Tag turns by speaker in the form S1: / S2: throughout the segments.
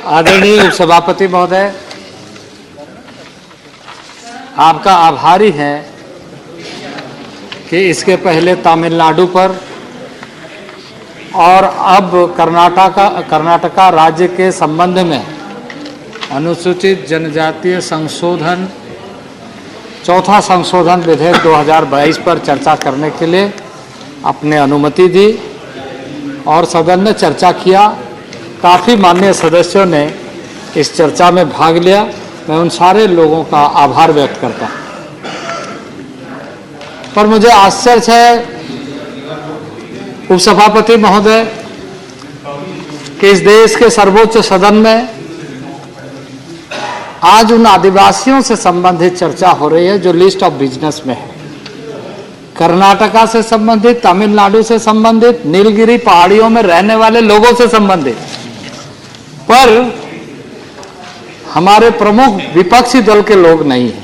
S1: आदरणीय उपसभापति महोदय, आपका आभारी है कि इसके पहले तमिलनाडु पर और अब कर्नाटका राज्य के संबंध में अनुसूचित जनजातीय संशोधन चौथा संशोधन विधेयक 2022 पर चर्चा करने के लिए अपने अनुमति दी और सदन में चर्चा किया। काफ़ी माननीय सदस्यों ने इस चर्चा में भाग लिया। मैं उन सारे लोगों का आभार व्यक्त करता हूँ। पर मुझे आश्चर्य है उपसभापति महोदय कि इस देश के सर्वोच्च सदन में आज उन आदिवासियों से संबंधित चर्चा हो रही है जो लिस्ट ऑफ बिजनेस में है, कर्नाटका से संबंधित, तमिलनाडु से संबंधित, नीलगिरी पहाड़ियों में रहने वाले लोगों से संबंधित, पर हमारे प्रमुख विपक्षी दल के लोग नहीं हैं।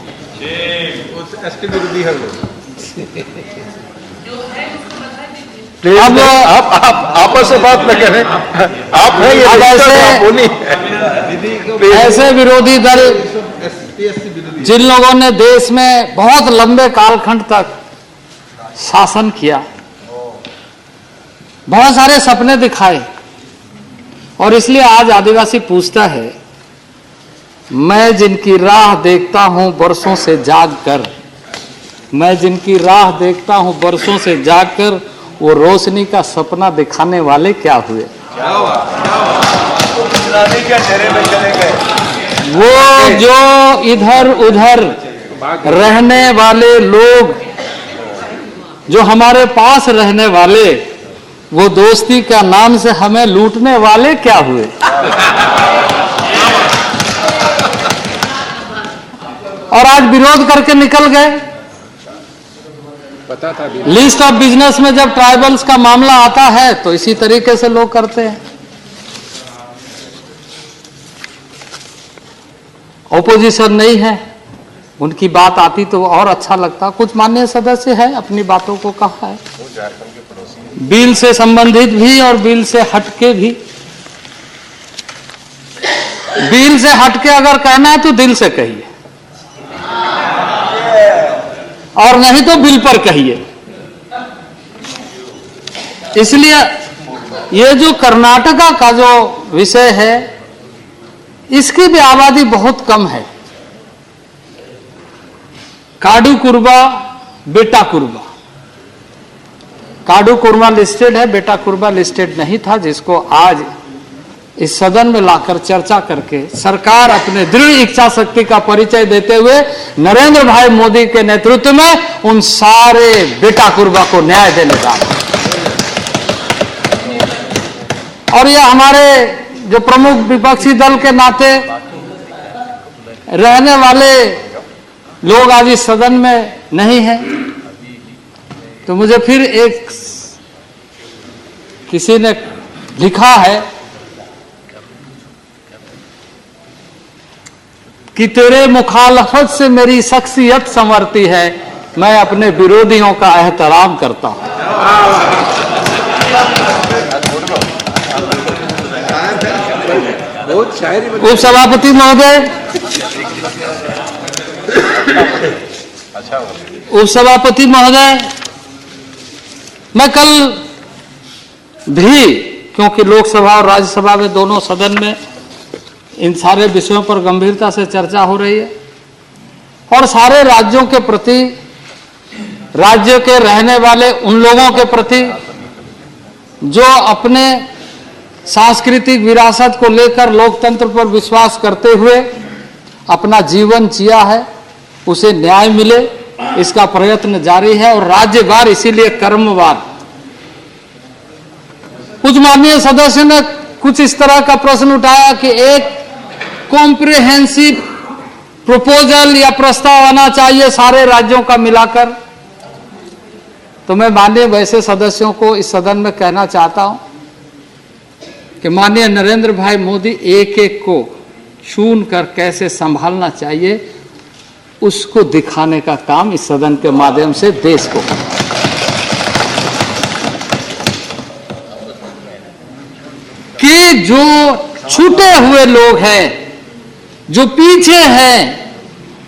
S2: अब आप आपस में बात न करें। आप हैं ये
S1: ऐसे विरोधी दल जिन लोगों ने देश में बहुत लंबे कालखंड तक शासन किया, बहुत सारे सपने दिखाए, और इसलिए आज आदिवासी पूछता है, मैं जिनकी राह देखता हूं बरसों से जागकर, मैं जिनकी राह देखता हूं बरसों से जागकर, वो रोशनी का सपना दिखाने वाले क्या हुए? वो जो इधर उधर रहने वाले लोग, जो हमारे पास रहने वाले, वो दोस्ती का नाम से हमें लूटने वाले क्या हुए? और आज विरोध करके निकल गए।
S2: पता था
S1: लिस्ट ऑफ बिजनेस में जब ट्राइबल्स का मामला आता है तो इसी तरीके से लोग करते हैं। ओपोजिशन नहीं है, उनकी बात आती तो और अच्छा लगता। कुछ माननीय सदस्य है, अपनी बातों को कहा है, बिल से संबंधित भी और बिल से हटके भी। बिल से हटके अगर कहना है तो दिल से कहिए, और नहीं तो बिल पर कहिए। इसलिए ये जो कर्नाटका का जो विषय है, इसकी भी आबादी बहुत कम है। काडू कुर्बा, बेटा कुर्बा। काडू कुर्बा लिस्टेड है, बेटा कुर्बा लिस्टेड नहीं था, जिसको आज इस सदन में लाकर चर्चा करके सरकार अपने दृढ़ इच्छा शक्ति का परिचय देते हुए नरेंद्र भाई मोदी के नेतृत्व में उन सारे बेटा कुर्बा को न्याय देने जा रहे हैं। और यह हमारे जो प्रमुख विपक्षी दल के नाते रहने वाले लोग आज इस सदन में नहीं हैं, तो मुझे फिर एक किसी ने लिखा है कि तेरे मुखालफत से मेरी शख्सियत संवरती है, मैं अपने विरोधियों का एहतराम करता हूं। उपसभापति महोदय, उपसभापति महोदय, मैं कल भी, क्योंकि लोकसभा और राज्यसभा में दोनों सदन में इन सारे विषयों पर गंभीरता से चर्चा हो रही है, और सारे राज्यों के प्रति, राज्य के रहने वाले उन लोगों के प्रति जो अपने सांस्कृतिक विरासत को लेकर लोकतंत्र पर विश्वास करते हुए अपना जीवन जिया है, उसे न्याय मिले, इसका प्रयत्न जारी है। और राज्यवार, इसीलिए कर्मवार। कुछ माननीय सदस्यों ने कुछ इस तरह का प्रश्न उठाया कि एक कॉम्प्रिहेंसिव प्रपोजल या प्रस्ताव आना चाहिए सारे राज्यों का मिलाकर। तो मैं माननीय वैसे सदस्यों को इस सदन में कहना चाहता हूं कि माननीय नरेंद्र भाई मोदी एक एक को चुन कर कैसे संभालना चाहिए, उसको दिखाने का काम इस सदन के माध्यम से देश को करना। कि जो छूटे हुए लोग हैं, जो पीछे हैं,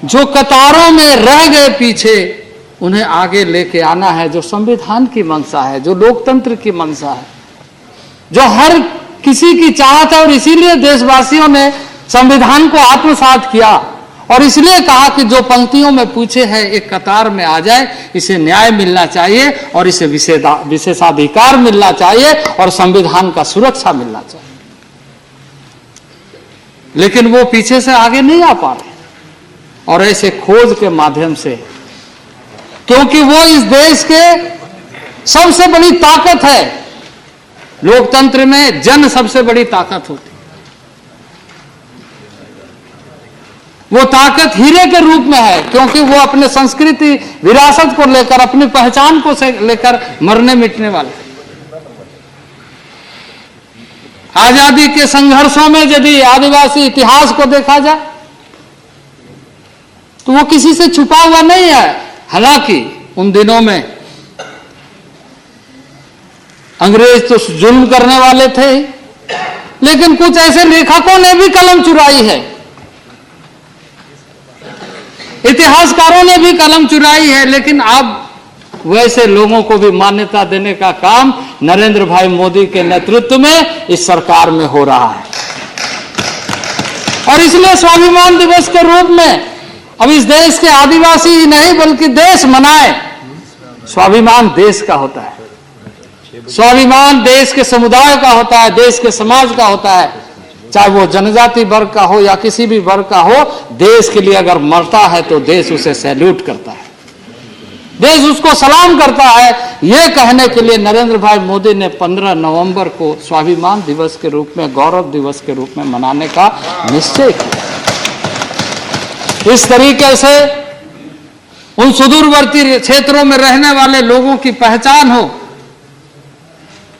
S1: जो कतारों में रह गए पीछे, उन्हें आगे लेके आना है। जो संविधान की मंशा है, जो लोकतंत्र की मंशा है, जो हर किसी की चाहत है। और इसीलिए देशवासियों ने संविधान को आत्मसात किया और इसलिए कहा कि जो पंक्तियों में पूछे हैं एक कतार में आ जाए, इसे न्याय मिलना चाहिए और इसे विशेषाधिकार मिलना चाहिए और संविधान का सुरक्षा मिलना चाहिए। लेकिन वो पीछे से आगे नहीं आ पा रहे, और ऐसे खोज के माध्यम से, क्योंकि वो इस देश के सबसे बड़ी ताकत है। लोकतंत्र में जन सबसे बड़ी ताकत होती है। वो ताकत हीरे के रूप में है, क्योंकि वो अपने संस्कृति विरासत को लेकर, अपनी पहचान को से लेकर मरने मिटने वाले। आजादी के संघर्षों में यदि आदिवासी इतिहास को देखा जाए तो वो किसी से छुपा हुआ नहीं है। हालांकि उन दिनों में अंग्रेज तो जुल्म करने वाले थे, लेकिन कुछ ऐसे लेखकों ने भी कलम चुराई है, इतिहासकारों ने भी कलम चुराई है। लेकिन अब वैसे लोगों को भी मान्यता देने का काम नरेंद्र भाई मोदी के नेतृत्व में इस सरकार में हो रहा है। और इसलिए स्वाभिमान दिवस के रूप में अब इस देश के आदिवासी ही नहीं बल्कि देश मनाए। स्वाभिमान देश का होता है, स्वाभिमान देश के समुदाय का होता है, देश के समाज का होता है। चाहे वो जनजाति वर्ग का हो या किसी भी वर्ग का हो, देश के लिए अगर मरता है तो देश उसे सैल्यूट करता है, देश उसको सलाम करता है। यह कहने के लिए नरेंद्र भाई मोदी ने 15 नवंबर को स्वाभिमान दिवस के रूप में, गौरव दिवस के रूप में मनाने का निश्चय किया। इस तरीके से उन सुदूरवर्ती क्षेत्रों में रहने वाले लोगों की पहचान हो।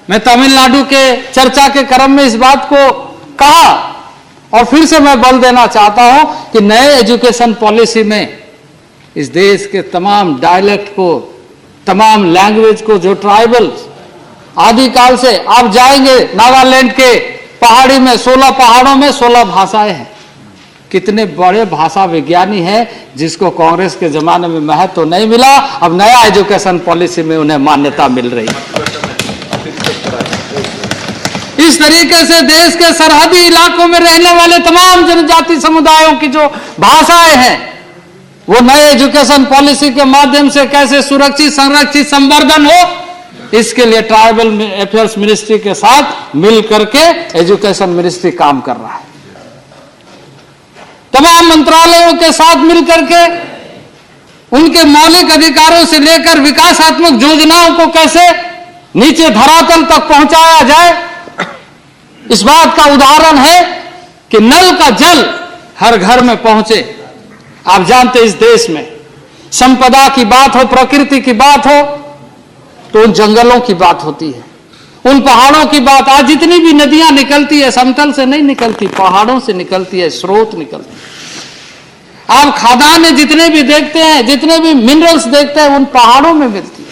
S1: मैं तमिलनाडु के चर्चा के क्रम में इस बात को कहा और फिर से मैं बल देना चाहता हूं कि नए एजुकेशन पॉलिसी में इस देश के तमाम डायलेक्ट को, तमाम लैंग्वेज को, जो ट्राइबल आदिकाल से आप जाएंगे नागालैंड के पहाड़ी में 16 पहाड़ों में 16 भाषाएं हैं। कितने बड़े भाषा विज्ञानी हैं जिसको कांग्रेस के जमाने में महत्व तो नहीं मिला, अब नया एजुकेशन पॉलिसी में उन्हें मान्यता मिल रही है। इस तरीके से देश के सरहदी इलाकों में रहने वाले तमाम जनजाति समुदायों की जो भाषाएं हैं, वो नए एजुकेशन पॉलिसी के माध्यम से कैसे सुरक्षित, संरक्षित, संवर्धन हो, इसके लिए ट्राइबल अफेयर्स मिनिस्ट्री के साथ मिल करके एजुकेशन मिनिस्ट्री काम कर रहा है। तमाम मंत्रालयों के साथ मिलकर के उनके मौलिक अधिकारों से लेकर विकासात्मक योजनाओं को कैसे नीचे धरातल तक पहुंचाया जाए, इस बात का उदाहरण है कि नल का जल हर घर में पहुंचे। आप जानते इस देश में संपदा की बात हो, प्रकृति की बात हो, तो उन जंगलों की बात होती है, उन पहाड़ों की बात। आज जितनी भी नदियां निकलती है समतल से नहीं निकलती, पहाड़ों से निकलती है, स्रोत निकलती है। आप खादान जितने भी देखते हैं, जितने भी मिनरल्स देखते हैं, उन पहाड़ों में मिलती है।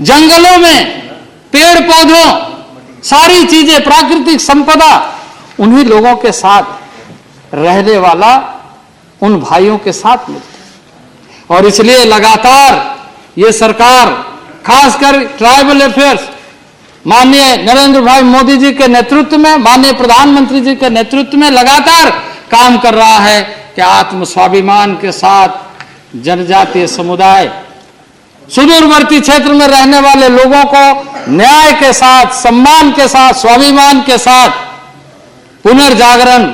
S1: जंगलों में पेड़ पौधों, सारी चीजें, प्राकृतिक संपदा उन्हीं लोगों के साथ रहने वाला उन भाइयों के साथ मिलती है। और इसलिए लगातार ये सरकार, खासकर ट्राइबल अफेयर्स, माननीय नरेंद्र भाई मोदी जी के नेतृत्व में, माननीय प्रधानमंत्री जी के नेतृत्व में लगातार काम कर रहा है कि आत्म स्वाभिमान के साथ जनजातीय समुदाय, सुदूरवर्ती क्षेत्र में रहने वाले लोगों को न्याय के साथ, सम्मान के साथ, स्वाभिमान के साथ, पुनर्जागरण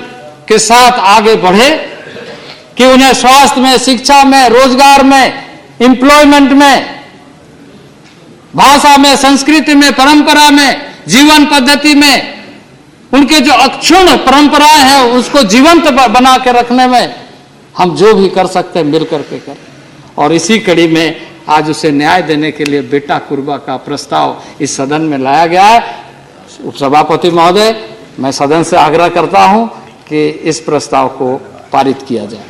S1: के साथ आगे बढ़े, कि उन्हें स्वास्थ्य में, शिक्षा में, रोजगार में, एम्प्लॉयमेंट में, भाषा में, संस्कृति में, परंपरा में, जीवन पद्धति में, उनके जो अक्षुण्ण परंपराएं हैं उसको जीवंत बना के रखने में हम जो भी कर सकते हैं मिलकर के करें। और इसी कड़ी में आज उसे न्याय देने के लिए बेटा कुर्बा का प्रस्ताव इस सदन में लाया गया है। उपसभापति महोदय, मैं सदन से आग्रह करता हूं कि इस प्रस्ताव को पारित किया जाए।